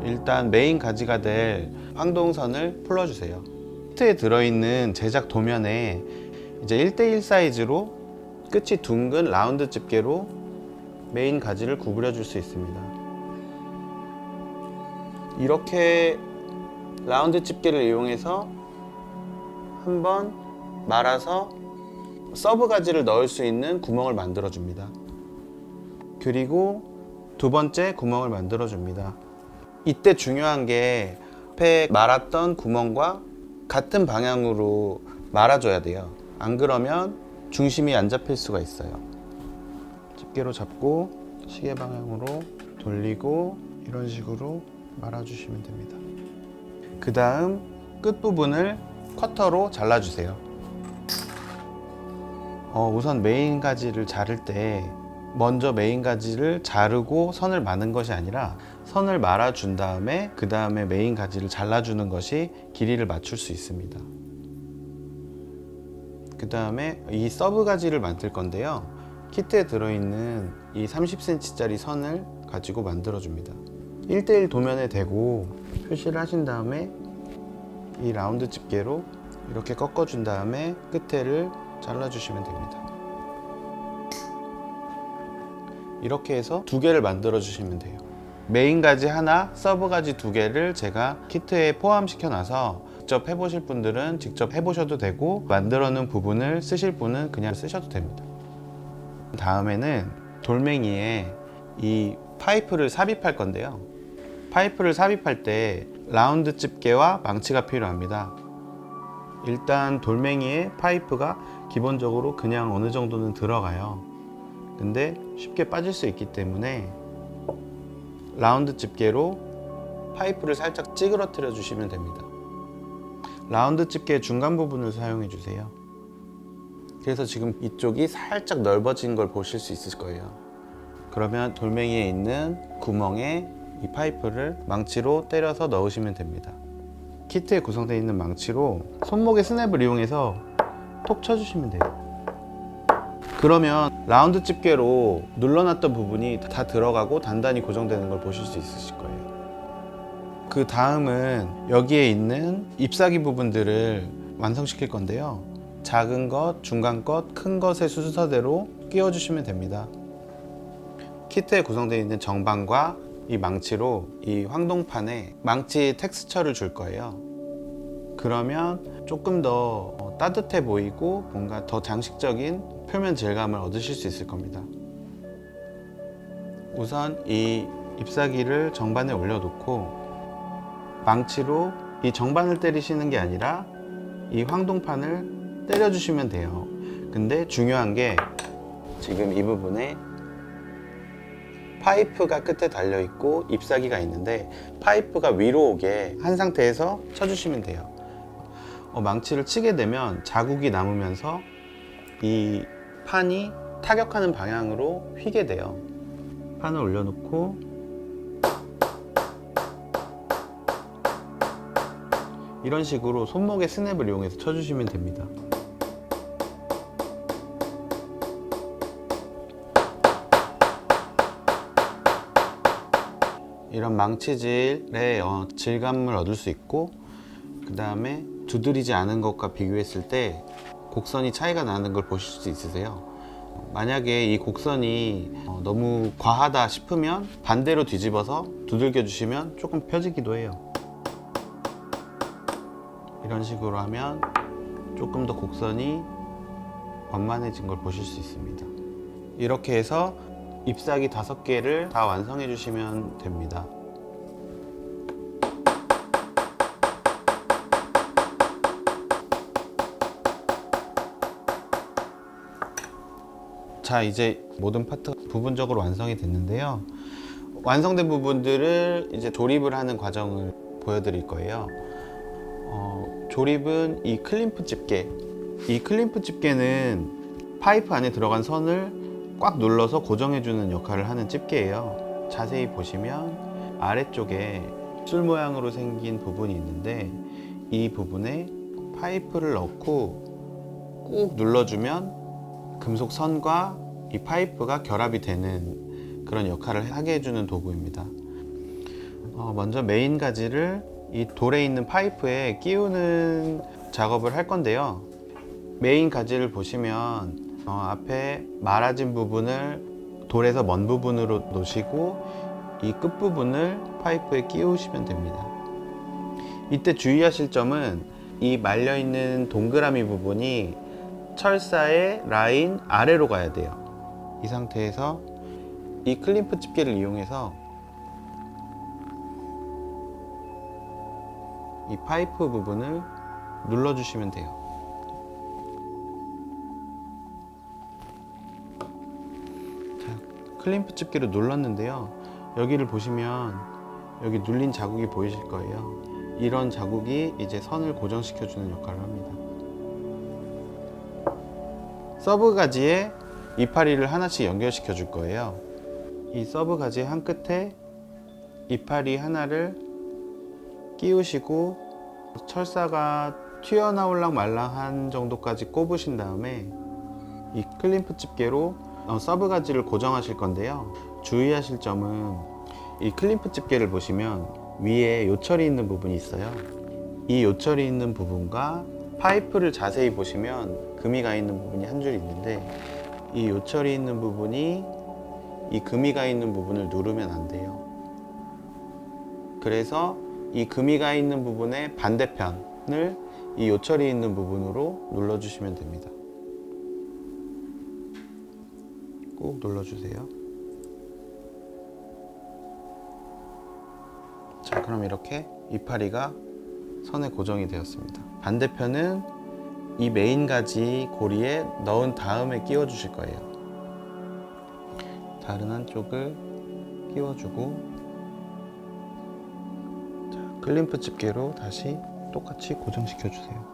일단 메인 가지가 될 황동선을 풀어주세요. 키트에 들어있는 제작 도면에 이제 1대1 사이즈로 끝이 둥근 라운드 집게로 메인 가지를 구부려 줄 수 있습니다. 이렇게 라운드 집게를 이용해서 한번 말아서 서브 가지를 넣을 수 있는 구멍을 만들어 줍니다. 그리고 두 번째 구멍을 만들어 줍니다. 이때 중요한 게 앞에 말았던 구멍과 같은 방향으로 말아줘야 돼요. 안 그러면 중심이 안 잡힐 수가 있어요. 집게로 잡고 시계 방향으로 돌리고 이런 식으로 말아주시면 됩니다. 그 다음 끝부분을 커터로 잘라주세요. 우선 메인 가지를 자를 때 먼저 메인 가지를 자르고 선을 마는 것이 아니라 선을 말아준 다음에 그 다음에 메인 가지를 잘라주는 것이 길이를 맞출 수 있습니다. 그 다음에 이 서브 가지를 만들 건데요. 키트에 들어있는 이 30cm 짜리 선을 가지고 만들어 줍니다. 1대1 도면에 대고 표시를 하신 다음에 이 라운드 집게로 이렇게 꺾어준 다음에 끝에를 잘라주시면 됩니다. 이렇게 해서 두 개를 만들어 주시면 돼요. 메인 가지 하나, 서브 가지 두 개를 제가 키트에 포함시켜 놔서 직접 해보실 분들은 직접 해보셔도 되고 만들어 놓은 부분을 쓰실 분은 그냥 쓰셔도 됩니다. 다음에는 돌멩이에 이 파이프를 삽입할 건데요. 파이프를 삽입할 때 라운드 집게와 망치가 필요합니다. 일단 돌멩이에 파이프가 기본적으로 그냥 어느 정도는 들어가요. 근데 쉽게 빠질 수 있기 때문에 라운드 집게로 파이프를 살짝 찌그러뜨려 주시면 됩니다. 라운드 집게 중간 부분을 사용해 주세요. 그래서 지금 이쪽이 살짝 넓어진 걸 보실 수 있을 거예요. 그러면 돌멩이에 있는 구멍에 이 파이프를 망치로 때려서 넣으시면 됩니다. 키트에 구성되어 있는 망치로 손목의 스냅을 이용해서 톡 쳐주시면 돼요. 그러면 라운드 집게로 눌러놨던 부분이 다 들어가고 단단히 고정되는 걸 보실 수 있으실 거예요. 그 다음은 여기에 있는 잎사귀 부분들을 완성시킬 건데요. 작은 것, 중간 것, 큰 것의 순서대로 끼워주시면 됩니다. 키트에 구성되어 있는 정반과 이 망치로 이 황동판에 망치 텍스처를 줄 거예요. 그러면 조금 더 따뜻해 보이고 뭔가 더 장식적인 표면 질감을 얻으실 수 있을 겁니다. 우선 이 잎사귀를 정반에 올려놓고 망치로 이 정반을 때리시는 게 아니라 이 황동판을 때려주시면 돼요. 근데 중요한 게 지금 이 부분에 파이프가 끝에 달려있고 잎사귀가 있는데 파이프가 위로 오게 한 상태에서 쳐주시면 돼요. 망치를 치게 되면 자국이 남으면서 이 판이 타격하는 방향으로 휘게 돼요. 판을 올려놓고 이런 식으로 손목의 스냅을 이용해서 쳐주시면 됩니다. 이런 망치질의 질감을 얻을 수 있고 그 다음에 두드리지 않은 것과 비교했을 때 곡선이 차이가 나는 걸 보실 수 있으세요. 만약에 이 곡선이 너무 과하다 싶으면 반대로 뒤집어서 두들겨 주시면 조금 펴지기도 해요. 이런 식으로 하면 조금 더 곡선이 완만해진 걸 보실 수 있습니다. 이렇게 해서 잎사귀 5개를 다 완성해 주시면 됩니다. 자, 이제 모든 파트가 부분적으로 완성이 됐는데요. 완성된 부분들을 이제 조립을 하는 과정을 보여드릴 거예요. 조립은 이 클림프 집게, 이 클림프 집게는 파이프 안에 들어간 선을 꽉 눌러서 고정해주는 역할을 하는 집게예요. 자세히 보시면 아래쪽에 술 모양으로 생긴 부분이 있는데 이 부분에 파이프를 넣고 꾹 눌러주면 금속 선과 이 파이프가 결합이 되는 그런 역할을 하게 해주는 도구입니다. 먼저 메인 가지를 이 돌에 있는 파이프에 끼우는 작업을 할 건데요. 메인 가지를 보시면 앞에 말아진 부분을 돌에서 먼 부분으로 놓으시고 이 끝부분을 파이프에 끼우시면 됩니다. 이때 주의하실 점은 이 말려있는 동그라미 부분이 철사의 라인 아래로 가야 돼요. 이 상태에서 이 클림프 집게를 이용해서 이 파이프 부분을 눌러주시면 돼요. 자, 클림프 집게로 눌렀는데요. 여기를 보시면 여기 눌린 자국이 보이실 거예요. 이런 자국이 이제 선을 고정시켜주는 역할을 합니다. 서브 가지에 이파리를 하나씩 연결시켜 줄 거예요. 이 서브 가지의 한 끝에 이파리 하나를 끼우시고 철사가 튀어나올랑 말랑한 정도까지 꼽으신 다음에 이 클림프 집게로 서브 가지를 고정하실 건데요. 주의하실 점은 이 클림프 집게를 보시면 위에 요철이 있는 부분이 있어요. 이 요철이 있는 부분과 파이프를 자세히 보시면 금이 가 있는 부분이 한 줄 있는데 이 요철이 있는 부분이 이 금이 가 있는 부분을 누르면 안 돼요. 그래서 이 금이 가 있는 부분의 반대편을 이 요철이 있는 부분으로 눌러주시면 됩니다. 꾹 눌러주세요. 자, 그럼 이렇게 이파리가 선에 고정이 되었습니다. 반대편은 이 메인 가지 고리에 넣은 다음에 끼워 주실 거예요. 다른 한쪽을 끼워주고 클림프 집게로 다시 똑같이 고정시켜 주세요.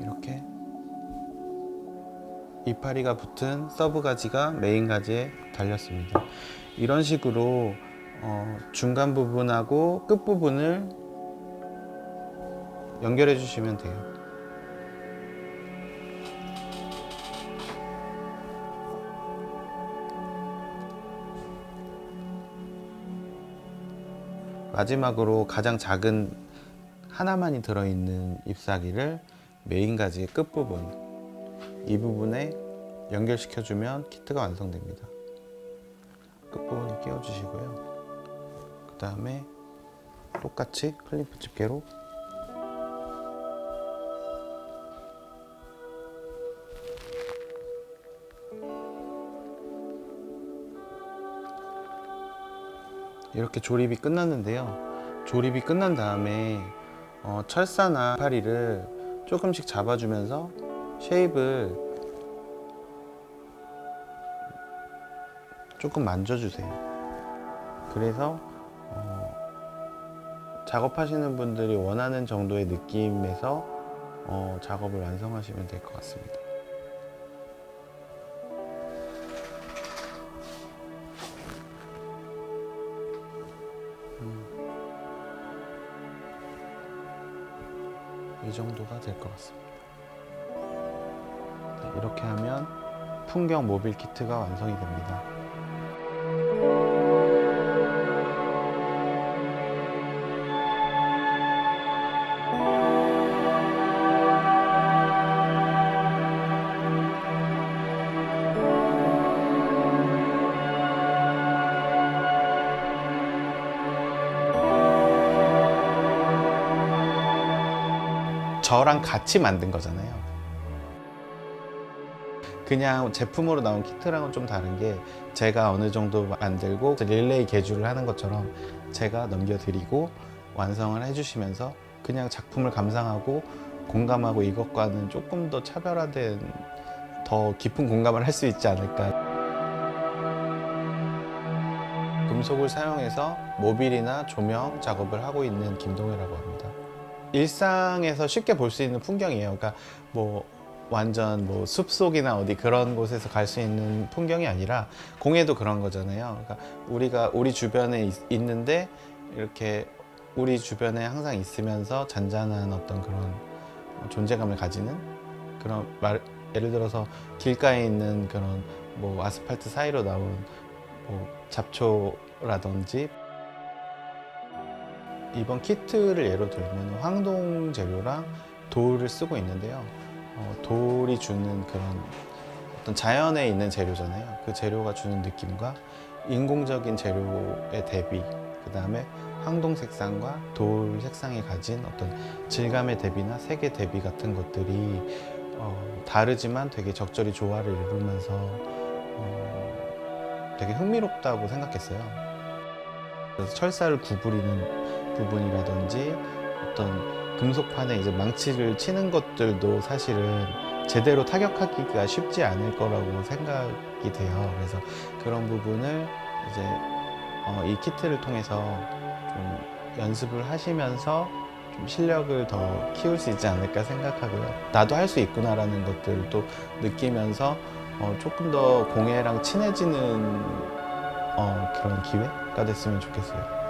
이렇게 이파리가 붙은 서브 가지가 메인 가지에 달렸습니다. 이런 식으로 중간 부분하고 끝 부분을 연결해 주시면 돼요. 마지막으로 가장 작은 하나만이 들어있는 잎사귀를 메인 가지의 끝부분, 이 부분에 연결시켜주면 키트가 완성됩니다. 끝부분에 끼워주시고요. 그 다음에 똑같이 클림프 집게로 이렇게 조립이 끝났는데요. 조립이 끝난 다음에 철사나 파리를 조금씩 잡아주면서 쉐입을 조금 만져주세요. 그래서 작업하시는 분들이 원하는 정도의 느낌에서 작업을 완성하시면 될 것 같습니다. 이 정도가 될 것 같습니다. 이렇게 하면 풍경 모빌 키트가 완성이 됩니다. 저랑 같이 만든 거잖아요. 그냥 제품으로 나온 키트랑은 좀 다른 게 제가 어느 정도 만들고 릴레이 개조를 하는 것처럼 제가 넘겨드리고 완성을 해주시면서 그냥 작품을 감상하고 공감하고 이것과는 조금 더 차별화된 더 깊은 공감을 할 수 있지 않을까. 금속을 사용해서 모빌이나 조명 작업을 하고 있는 김동효라고 합니다. 일상에서 쉽게 볼 수 있는 풍경이에요. 그러니까 뭐 완전 뭐 숲속이나 어디 그런 곳에서 갈 수 있는 풍경이 아니라 공예도 그런 거잖아요. 그러니까 우리가 우리 주변에 있는데 이렇게 우리 주변에 항상 있으면서 잔잔한 어떤 그런 존재감을 가지는 그런 예를 들어서 길가에 있는 그런 뭐 아스팔트 사이로 나온 뭐 잡초라든지 이번 키트를 예로 들면 황동 재료랑 돌을 쓰고 있는데요. 돌이 주는 그런 어떤 자연에 있는 재료잖아요. 그 재료가 주는 느낌과 인공적인 재료의 대비, 그 다음에 황동 색상과 돌 색상이 가진 어떤 질감의 대비나 색의 대비 같은 것들이 다르지만 되게 적절히 조화를 이루면서 되게 흥미롭다고 생각했어요. 그래서 철사를 구부리는 부분이라든지 어떤 금속판에 이제 망치를 치는 것들도 사실은 제대로 타격하기가 쉽지 않을 거라고 생각이 돼요. 그래서 그런 부분을 이제 이 키트를 통해서 좀 연습을 하시면서 좀 실력을 더 키울 수 있지 않을까 생각하고요. 나도 할 수 있구나라는 것들을 또 느끼면서 조금 더 공예랑 친해지는 그런 기회가 됐으면 좋겠어요.